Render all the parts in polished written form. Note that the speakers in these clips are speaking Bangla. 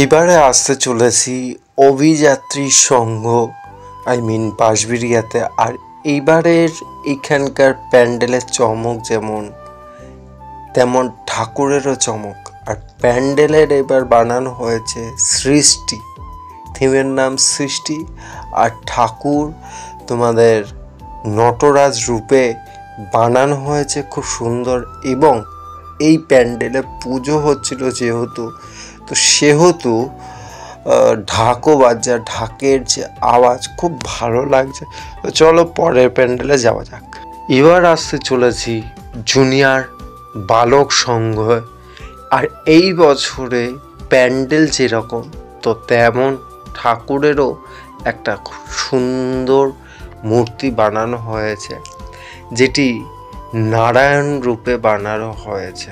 এবারে আসতে চলেছি অভিযাত্রী সংঘ বাঁশবেড়িয়াতে। আর এইবারের এখানকার প্যান্ডেলের চমক যেমন তেমন ঠাকুরেরও চমক। আর প্যান্ডেলের এবার বানানো হয়েছে সৃষ্টি, থিমের নাম সৃষ্টি। আর ঠাকুর তোমাদের নটরাজ রূপে বানানো হয়েছে খুব সুন্দর। এবং এই প্যান্ডেলে পুজো হচ্ছিল যেহেতু, তো সেহেতু ঢাকও বাজছে, ঢাকের যে আওয়াজ খুব ভালো লাগছে। তো চলো পরের প্যান্ডেলে যাওয়া যাক। এবার আসতে চলেছি জুনিয়র বালক সংঘ। আর এই বছরে প্যান্ডেল যেরকম তো তেমন ঠাকুরেরও একটা খুব সুন্দর মূর্তি বানানো হয়েছে, যেটি নারায়ণ রূপে বানানো হয়েছে।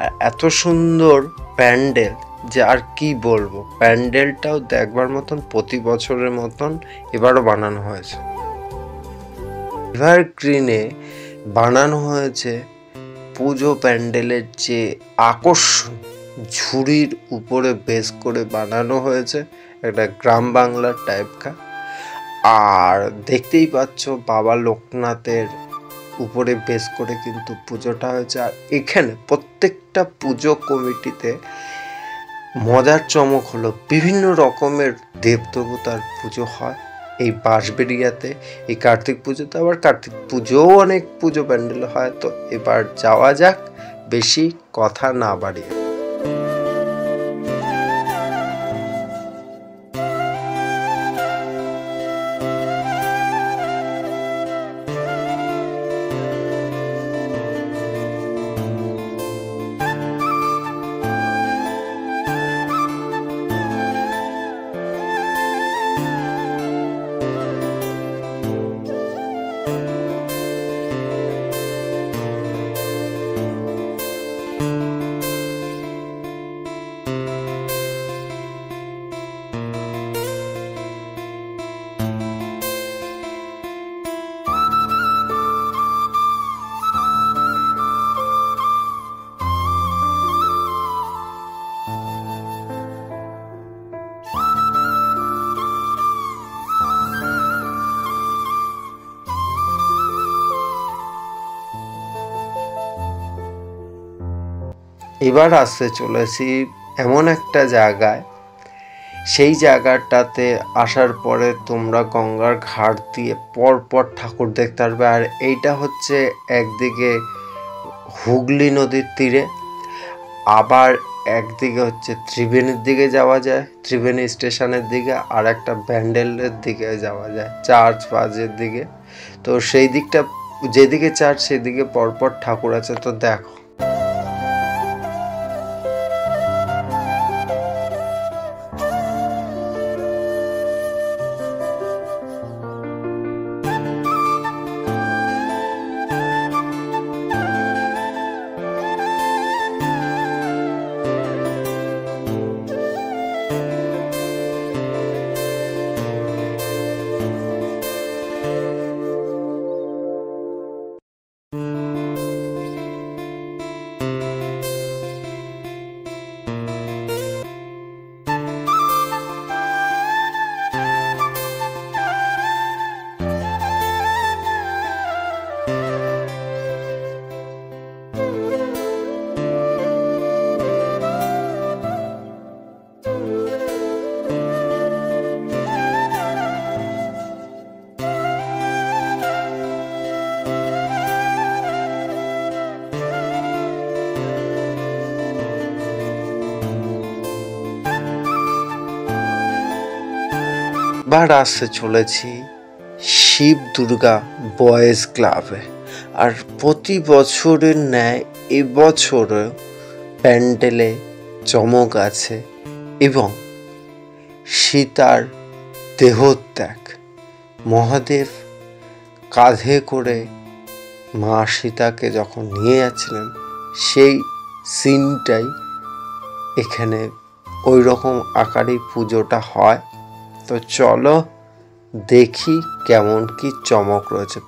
আর এত সুন্দর প্যান্ডেল যে আর কি বলবো, প্যান্ডেলটাও দেখবার মতন, প্রতি বছরের মতন এবারও বানানো হয়েছে। এভারগ্রিনে বানানো হয়েছে পুজো প্যান্ডেলের যে আকর্ষণ, ঝুড়ির উপরে বেস করে বানানো হয়েছে একটা গ্রাম বাংলার টাইপকা। আর দেখতেই পাচ্ছ বাবা লোকনাথের উপরে বেস করে কিন্তু পুজোটা হয়েছে। আর এখানে প্রত্যেকটা পুজো কমিটিতে মজার চমক হলো বিভিন্ন রকমের দেবদেবতার পুজো হয় এই বাঁশবেড়িয়াতে। এই কার্তিক পুজোতে আবার কার্তিক পুজোও অনেক পুজো প্যান্ডেল হয়। তো এবার যাওয়া যাক, বেশি কথা না বাড়িয়ে। এবার আসতে চলেছি এমন একটা জায়গায়, সেই জায়গাটাতে আসার পরে তোমরা গঙ্গার ঘাট দিয়ে পরপর ঠাকুর দেখতে পারবে। আর এইটা হচ্ছে একদিকে হুগলি নদীর তীরে, আবার একদিকে হচ্ছে ত্রিবেণীর দিকে যাওয়া যায়, ত্রিবেণী স্টেশনের দিকে, আর একটা ব্যান্ডেলের দিকে যাওয়া যায়, চার্চ বাজের দিকে। তো সেই দিকটা, যেদিকে চার্চ সেদিকে পরপর ঠাকুর আছে। তো দেখো, এবার আসতে চলেছি শিব দুর্গা বয়েজ ক্লাবে। আর প্রতি বছরের ন্যায় এবছরও প্যান্ডেলে চমক আছে। এবং সীতার দেহত্যাগ, মহাদেব কাঁধে করে মা সীতাকে যখন নিয়ে যাচ্ছিলেন, সেই সিনটাই এখানে ওই রকম আকারেই পুজোটা হয়। তো চলো দেখি কেমন কি চমক রয়েছে।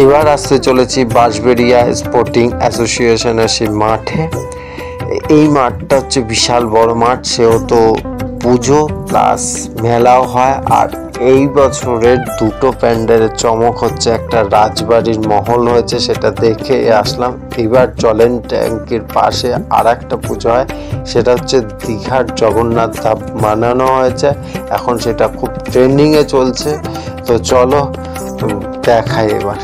এবার আসতে চলেছি বাঁশবেড়িয়া স্পোর্টিং অ্যাসোসিয়েশনের সেই মাঠে। এই মাঠটা হচ্ছে বিশাল বড় মাঠ, সেহেতু পুজো প্লাস মেলাও হয়। আর এই বছরের দুটো প্যান্ডেলের চমক হচ্ছে, একটা রাজবাড়ির মহল হয়েছে, সেটা দেখে আসলাম। এবার চলেন ট্যাঙ্কির পাশে আর একটা পুজো হয়, সেটা হচ্ছে দীঘার জগন্নাথ ধাম বানানো হয়েছে, এখন সেটা খুব ট্রেন্ডিংয়ে চলছে। তো চলো দেখাই এবার।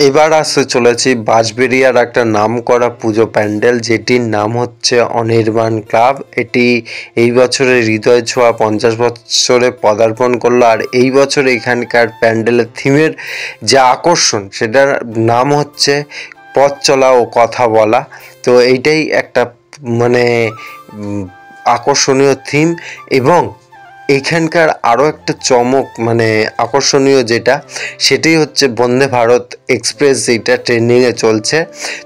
এবার আসতে চলেছি বাঁশবেড়িয়ার একটা নামকরা পুজো প্যান্ডেল, যেটির নাম হচ্ছে অনির্বাণ ক্লাব। এটি এই বছরে হৃদয় ছোঁয়া 50 বছরে পদার্পণ করলো। আর এই বছর এখানকার প্যান্ডেলের থিমের যে আকর্ষণ, সেটার নাম হচ্ছে পথ চলা ও কথা বলা। তো এইটাই একটা মানে আকর্ষণীয় থিম। এবং এখানকার আরও একটা চমক মানে আকর্ষণীয় যেটা, সেটাই হচ্ছে বন্দে ভারত এক্সপ্রেস, যেটা ট্রেন্ডিংয়ে চলছে।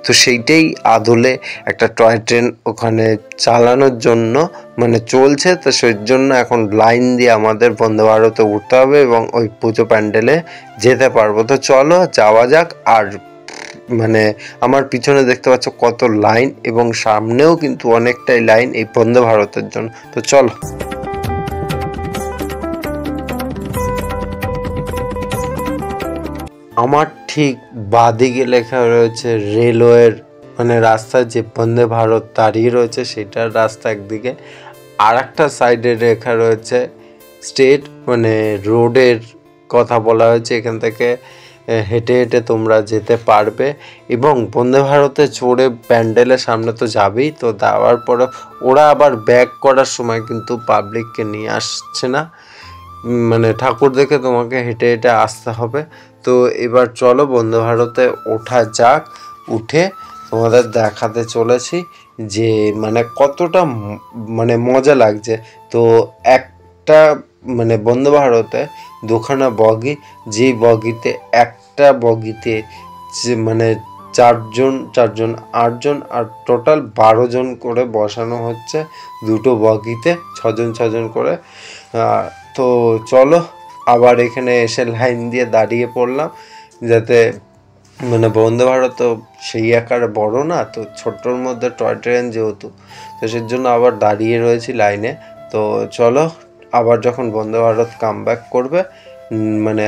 তো সেইটাই আদলে একটা টয় ট্রেন ওখানে চালানোর জন্য মানে চলছে। তো সেই জন্য এখন লাইন দিয়ে আমাদের বন্দে ভারতে উঠতে হবে এবং ওই পুজো প্যান্ডেলে যেতে পারবো। তো চলো যাওয়া যাক। আর মানে আমার পিছনে দেখতে পাচ্ছ কত লাইন, এবং সামনেও কিন্তু অনেকটাই লাইন এই বন্দে ভারতের জন্য। তো চলো। আমার ঠিক বাঁদিকে লেখা রয়েছে রেলওয়ের মানে রাস্তায় যে বন্দে ভারত দাঁড়িয়ে রয়েছে সেটার রাস্তা একদিকে, আর একটা সাইডে লেখা রয়েছে স্টেট মানে রোডের কথা বলা হয়েছে। এখান থেকে হেঁটে হেঁটে তোমরা যেতে পারবে এবং বন্দে ভারতে চড়ে প্যান্ডেলের সামনে তো যাবেই। তো যাওয়ার পরে ওরা আবার ব্যাক করার সময় কিন্তু পাবলিককে নিয়ে আসছে না, মানে ঠাকুর দেখে তোমাকে হেঁটে হেঁটে আসতে হবে। তো এবার চলো বন্দে ভারতে ওঠা যাক। উঠে তোমাদের দেখাতে চলেছি যে মানে কতটা মানে মজা লাগছে। তো একটা মানে বন্দে ভারতে দুখানা বগি, যে বগিতে একটা বগিতে যে মানে চারজন 8জন আর টোটাল 12 জন করে বসানো হচ্ছে দুটো বগিতে, 6জন করে। তো চলো আবার এখানে এসে লাইন দিয়ে দাঁড়িয়ে পড়লাম, যাতে মানে বন্দে ভারত তো সেই আকারে বড় না, তো ছোট্টর মধ্যে টয় ট্রেন যেহেতু, তো সেই জন্য আবার দাঁড়িয়ে রয়েছি লাইনে। তো চলো আবার যখন বন্দে ভারত কাম ব্যাক করবে মানে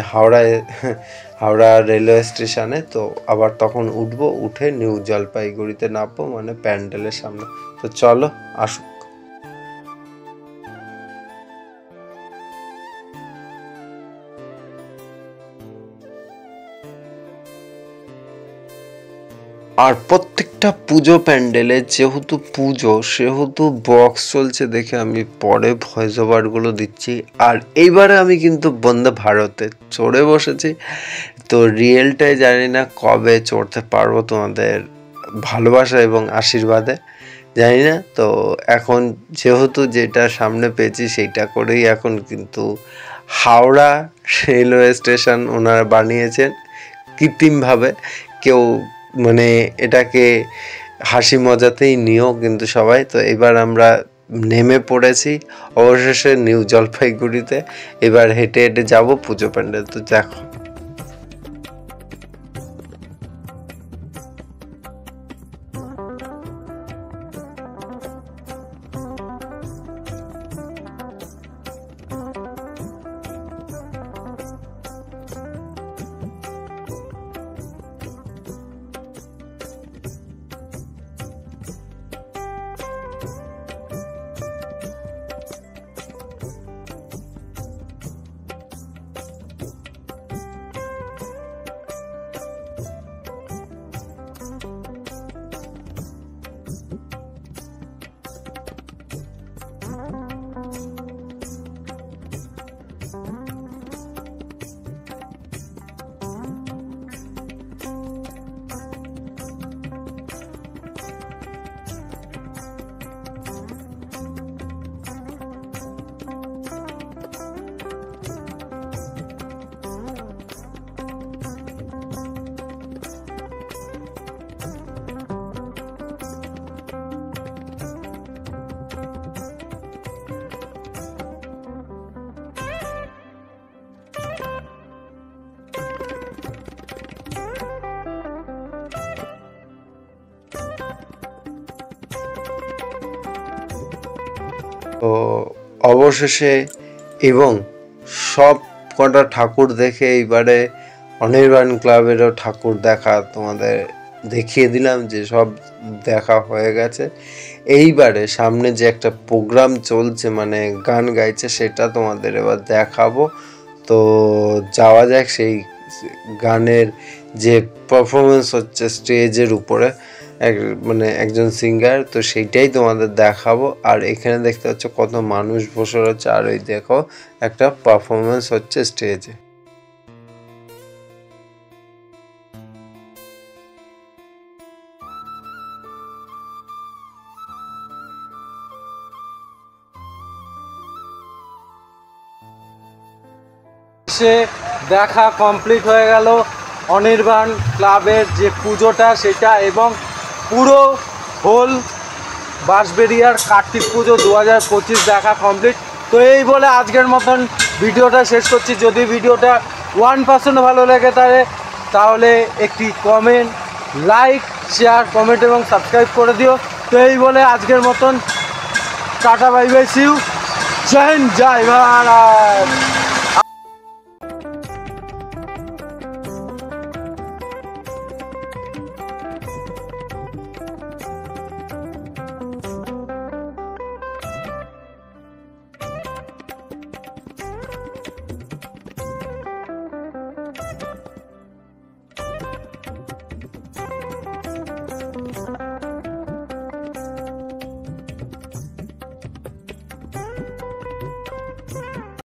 হাওড়া রেলওয়ে স্টেশনে, তো আবার তখন উঠবো, উঠে নিউ জলপাইগুড়িতে নামবো মানে প্যান্ডেলের সামনে। তো চলো আসুক। আর প্রত্যেকটা পুজো প্যান্ডেলে যেহেতু পুজো সেহেতু বক্স চলছে দেখে আমি পরে ভয়েস ওভারগুলো দিচ্ছি। আর এইবারে আমি কিন্তু বন্দে ভারতে চড়ে বসেছি। তো রিয়েলটাই জানি না কবে চড়তে পারবো তোমাদের ভালোবাসা এবং আশীর্বাদে, জানি না। তো এখন যেহেতু যেটা সামনে পেয়েছি সেইটা করেই এখন কিন্তু হাওড়া রেলওয়ে স্টেশন ওনারা বানিয়েছেন কৃত্রিমভাবে। কেউ মানে এটাকে হাসি মজাতেই নিও কিন্তু সবাই। তো এবার আমরা নেমে পড়েছি অবশেষে নিউ জলপাইগুড়িতে। এবার হেঁটে হেঁটে যাব পুজো প্যান্ডেল। তো দেখো তো অবশেষে এবং সব কটা ঠাকুর দেখে এইবারে অনির্বাণ ক্লাবেরও ঠাকুর দেখা তোমাদের দেখিয়ে দিলাম যে সব দেখা হয়ে গেছে। এইবারে সামনে যে একটা প্রোগ্রাম চলছে মানে গান গাইছে, সেটা তোমাদের এবার দেখাবো। তো যাওয়া যাক সেই গানের যে পারফরমেন্স হচ্ছে স্টেজের উপরে মানে একজন সিঙ্গার, তো সেইটাই তোমাদের দেখাবো। আর এখানে দেখতে পাচ্ছ কত মানুষ বসে রয়েছে, আর ওই দেখো একটা পারফরমেন্স হচ্ছে স্টেজে। সে দেখা কমপ্লিট হয়ে গেল অনির্বাণ ক্লাবের যে পুজোটা সেটা, এবং পুরো হোল বাঁশবেড়িয়ার কার্তিক পুজো 2025 দেখা কমপ্লিট। তো এই বলে আজকের মতন ভিডিওটা শেষ করছি। যদি ভিডিওটা 1% ভালো লেগে থাকে তাহলে একটি কমেন্ট, লাইক, শেয়ার, কমেন্ট এবং সাবস্ক্রাইব করে দিও। তো এই বলে আজকের মতন tata, bye bye, see you, Jai Hind, Jai Bharat.